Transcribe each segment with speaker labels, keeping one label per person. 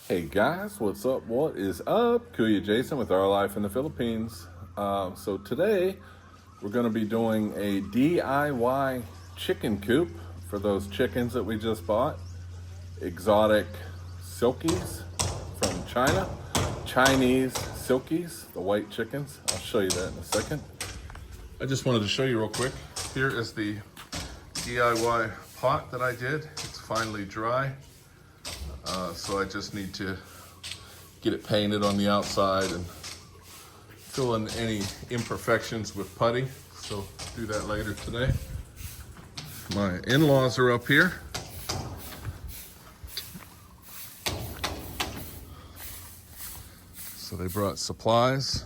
Speaker 1: Hey guys, what's up? What is up? Kuya Jason with Our Life in the Philippines. So today we're going to be doing a DIY chicken coop for those chickens that we just bought. Exotic Silkies from China. Chinese Silkies, the white chickens. I'll show you that in a second. I just wanted to show you real quick. Here is the DIY pot that I did. It's finally dry. So I just need to get it painted on the outside and fill in any imperfections with putty. So do that later today. My in-laws are up here. So they brought supplies.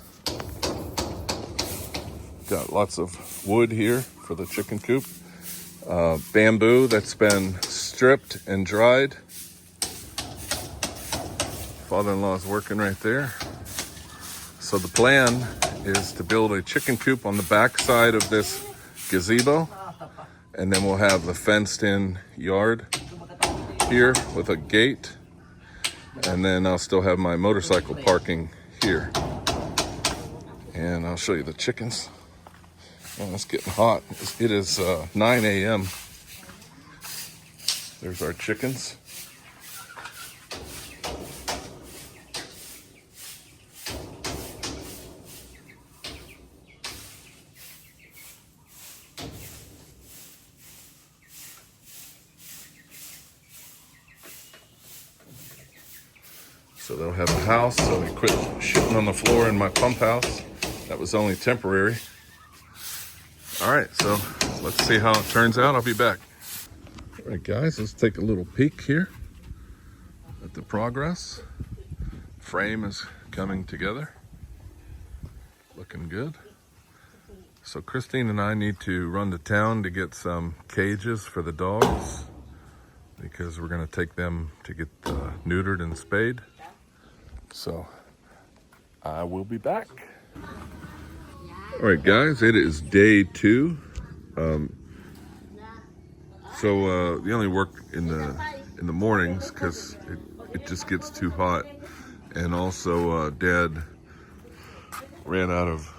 Speaker 1: Got lots of wood here for the chicken coop. Bamboo that's been stripped and dried. Father-in-law's working right there. So the plan is to build a chicken coop on the back side of this gazebo, and then we'll have the fenced-in yard here with a gate, and then I'll still have my motorcycle parking here. And I'll show you the chickens. Oh, it's getting hot. It is 9 a.m. There's our chickens. So they'll have a house, so we quit shitting on the floor in my pump house. That was only temporary. All right, so let's see how it turns out. I'll be back. All right, guys, let's take a little peek here at the progress. Frame is coming together. Looking good. So Christine and I need to run to town to get some cages for the dogs because we're gonna take them to get neutered and spayed. So I will be back. All right, guys, it is day 2. We only work in the mornings because it just gets too hot, and also Dad ran out of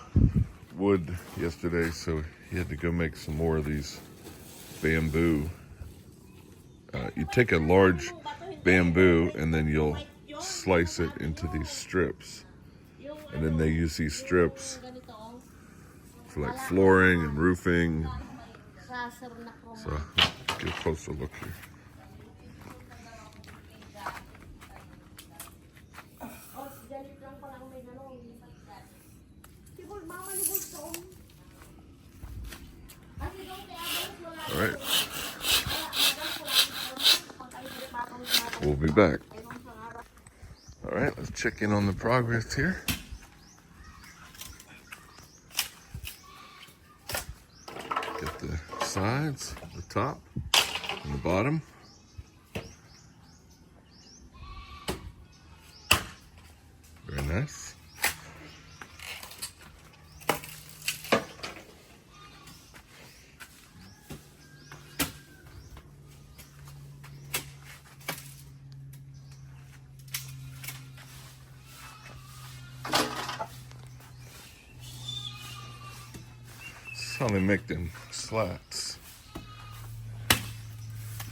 Speaker 1: wood yesterday, so he had to go make some more of these bamboo. You take a large bamboo and then you'll slice it into these strips, and then they use these strips for like flooring and roofing. So get a closer look here. All right, we'll be back. All right, let's check in on the progress here. Get the sides, the top, and the bottom. Very nice. How they make them slats.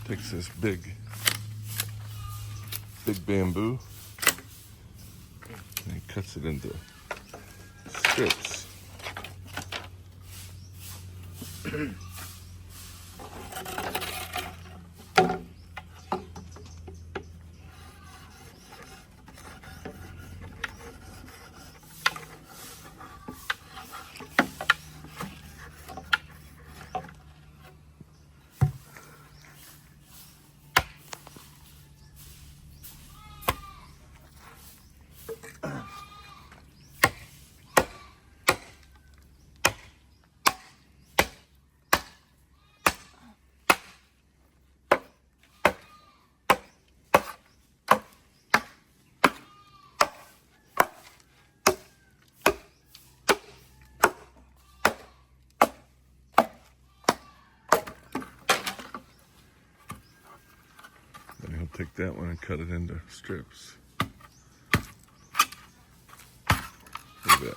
Speaker 1: Takes this big bamboo and he cuts it into strips. Then he'll take that one and cut it into strips. Look at that.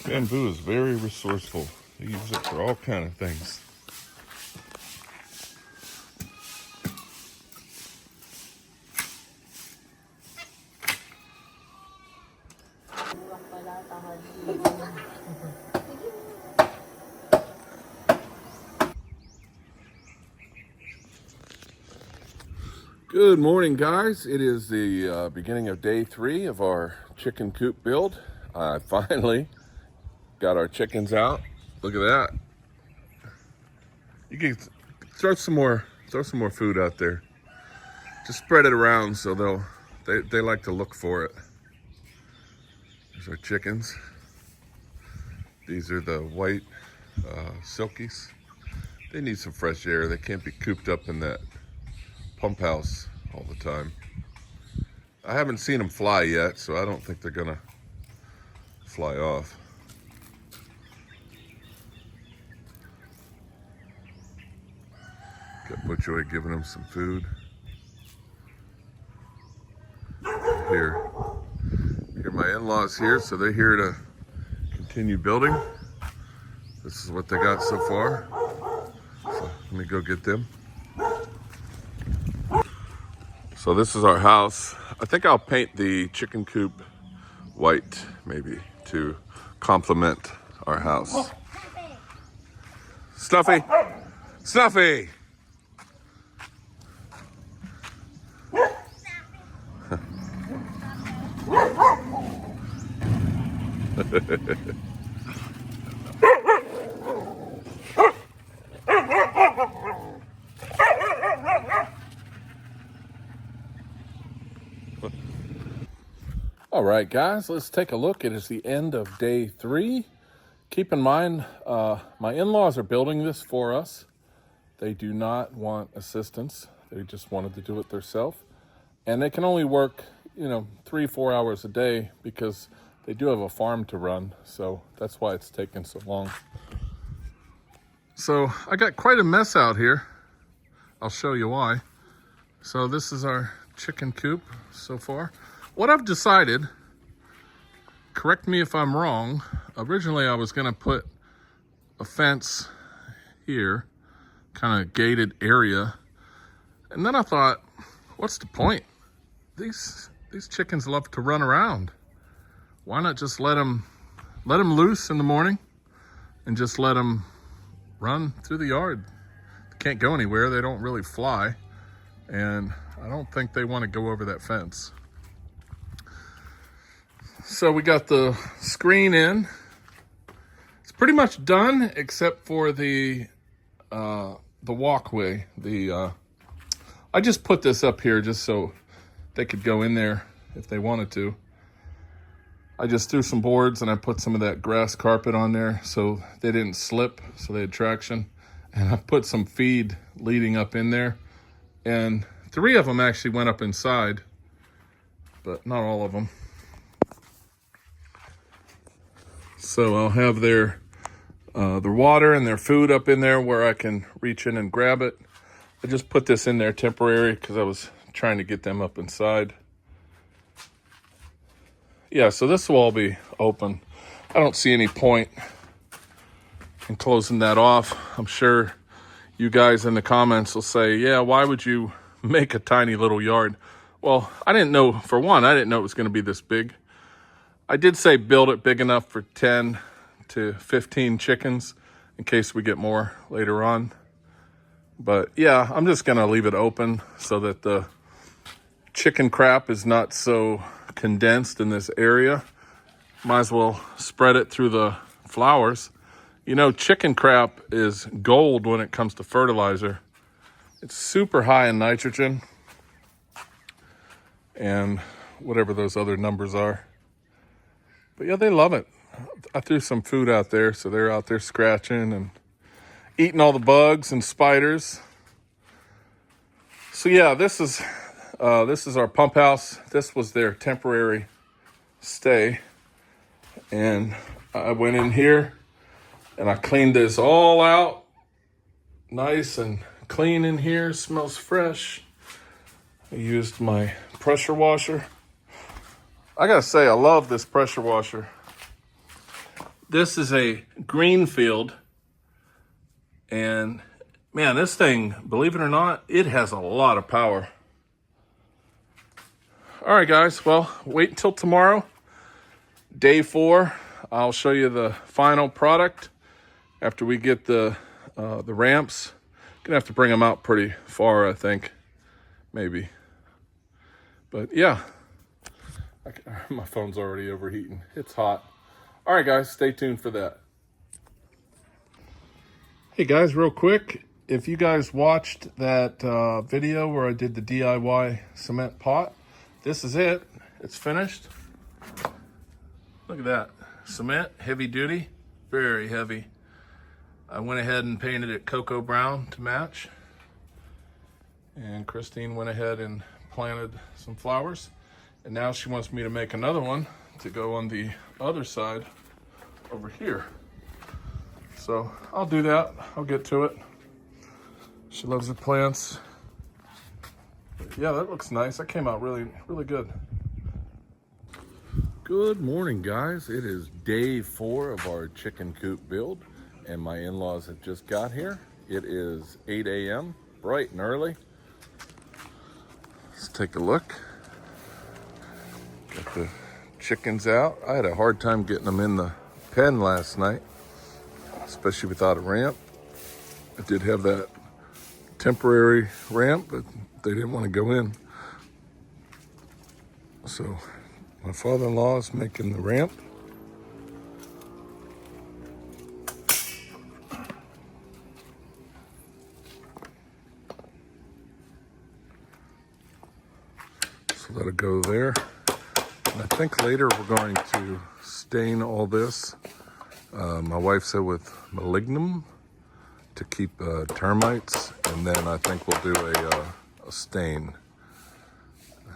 Speaker 1: Bamboo is very resourceful. They use it for all kinds of things. Good morning, guys. It is the beginning of day 3 of our chicken coop build. I finally got our chickens out. Look at that. You can throw some more food out there. Just spread it around so they like to look for it. There's our chickens. These are the white silkies. They need some fresh air. They can't be cooped up in that pump house all the time. I haven't seen them fly yet, so I don't think they're gonna fly off. Got Butchoy giving them some food. Here my in-laws here, so they're here to continue building. This is what they got so far. So let me go get them. So this is our house. I think I'll paint the chicken coop white, maybe, to complement our house. Snuffy! Snuffy! All right, guys, let's take a look. It is the end of day 3. Keep in mind, my in-laws are building this for us. They do not want assistance. They just wanted to do it themselves. And they can only work, 3-4 hours a day because they do have a farm to run. So that's why it's taking so long. So I got quite a mess out here. I'll show you why. So this is our chicken coop so far. What I've decided, correct me if I'm wrong, originally I was gonna put a fence here, kind of gated area. And then I thought, what's the point? These chickens love to run around. Why not just let them loose in the morning and just let them run through the yard? They can't go anywhere, they don't really fly. And I don't think they want to go over that fence. So we got the screen in. It's pretty much done except for the walkway. I just put this up here just so they could go in there if they wanted to. I just threw some boards and I put some of that grass carpet on there so they didn't slip, so they had traction. And I put some feed leading up in there. And 3 of them actually went up inside, but not all of them. So I'll have their water and their food up in there where I can reach in and grab it. I just put this in there temporary because I was trying to get them up inside. Yeah, so this will all be open. I don't see any point in closing that off. I'm sure you guys in the comments will say, yeah, why would you make a tiny little yard? Well, I didn't know, for one, I didn't know it was going to be this big. I did say build it big enough for 10 to 15 chickens in case we get more later on. But yeah, I'm just gonna leave it open so that the chicken crap is not so condensed in this area. Might as well spread it through the flowers. Chicken crap is gold when it comes to fertilizer. It's super high in nitrogen and whatever those other numbers are. But yeah, they love it. I threw some food out there, so they're out there scratching and eating all the bugs and spiders. So yeah, this is our pump house. This was their temporary stay. And I went in here and I cleaned this all out. Nice and clean in here, smells fresh. I used my pressure washer. I gotta say, I love this pressure washer. This is a Greenfield, and man, this thing, believe it or not, it has a lot of power. All right, guys, well, wait until tomorrow, day 4. I'll show you the final product after we get the ramps. Gonna have to bring them out pretty far, I think, maybe. But yeah, my phone's already overheating. It's hot. All right, guys, stay tuned for that. Hey guys, real quick, if you guys watched that video where I did the DIY cement pot, this is it. It's finished. Look at that. Cement, heavy duty, very heavy. I went ahead and painted it cocoa brown to match. And Christine went ahead and planted some flowers. And now she wants me to make another one to go on the other side over here. So I'll do that. I'll get to it. She loves the plants. But yeah, that looks nice. That came out really, really good. Good morning, guys. It is day 4 of our chicken coop build, and my in-laws have just got here. It is 8 a.m., bright and early. Let's take a look. Got the chickens out. I had a hard time getting them in the pen last night, especially without a ramp. I did have that temporary ramp, but they didn't want to go in. So my father-in-law is making the ramp. So that'll go there. And I think later we're going to stain all this. My wife said with molybdenum to keep termites, and then I think we'll do a stain.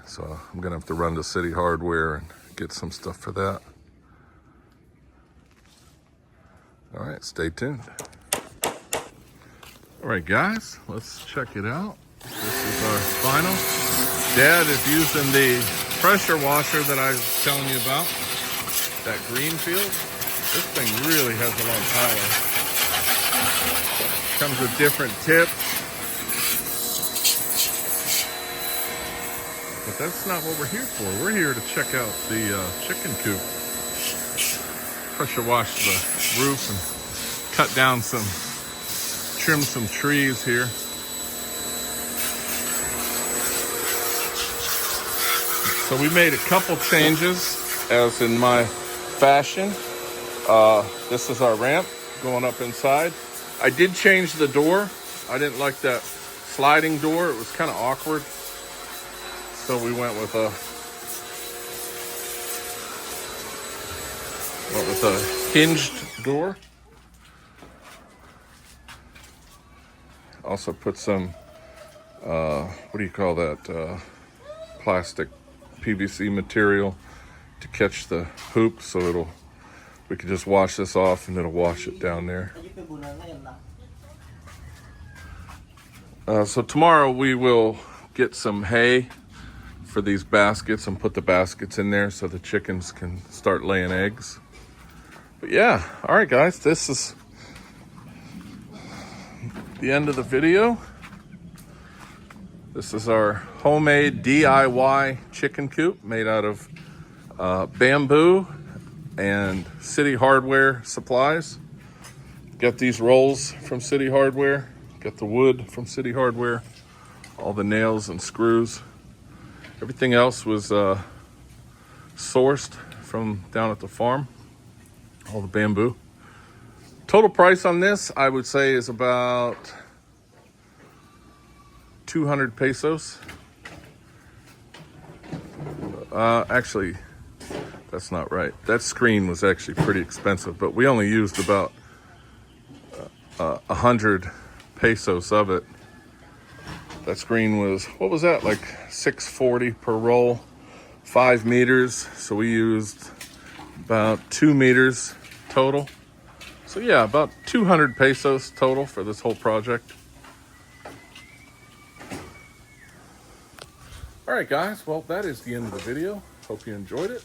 Speaker 1: So I'm gonna have to run to City Hardware and get some stuff for that. All right, stay tuned. All right, guys, let's check it out. This is our final. Dad is using the pressure washer that I was telling you about, that Greenfield. This thing really has a lot of power. Comes with different tips. But that's not what we're here for. We're here to check out the chicken coop. Pressure wash the roof and cut down trim some trees here. So we made a couple changes, as in my fashion. This is our ramp going up inside. I did change the door. I didn't like that sliding door. It was kind of awkward. So we went with a hinged door. Also put some, what do you call that? Plastic PVC material to catch the poop, so we can just wash this off and it'll wash it down there. So tomorrow we will get some hay for these baskets and put the baskets in there so the chickens can start laying eggs. But yeah, all right guys, this is the end of the video. This is our homemade DIY chicken coop made out of bamboo and City Hardware supplies. Got these rolls from City Hardware, got the wood from City Hardware, all the nails and screws. Everything else was sourced from down at the farm, all the bamboo. Total price on this, I would say, is about 200 pesos. Actually, that's not right. That screen was actually pretty expensive, but we only used about 100 pesos of it. That screen was, what was that, like $6.40 per roll, 5 meters. So we used about 2 meters total. So yeah, about 200 pesos total for this whole project. All right, guys, well, that is the end of the video. Hope you enjoyed it.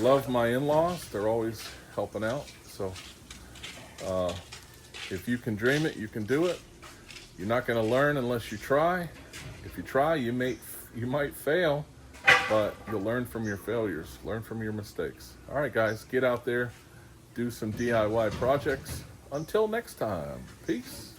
Speaker 1: Love my in-laws. They're always helping out. So if you can dream it, you can do it. You're not going to learn unless you try. If you try, you might fail, but you'll learn from your failures, learn from your mistakes. All right, guys, get out there, do some DIY projects. Until next time, peace.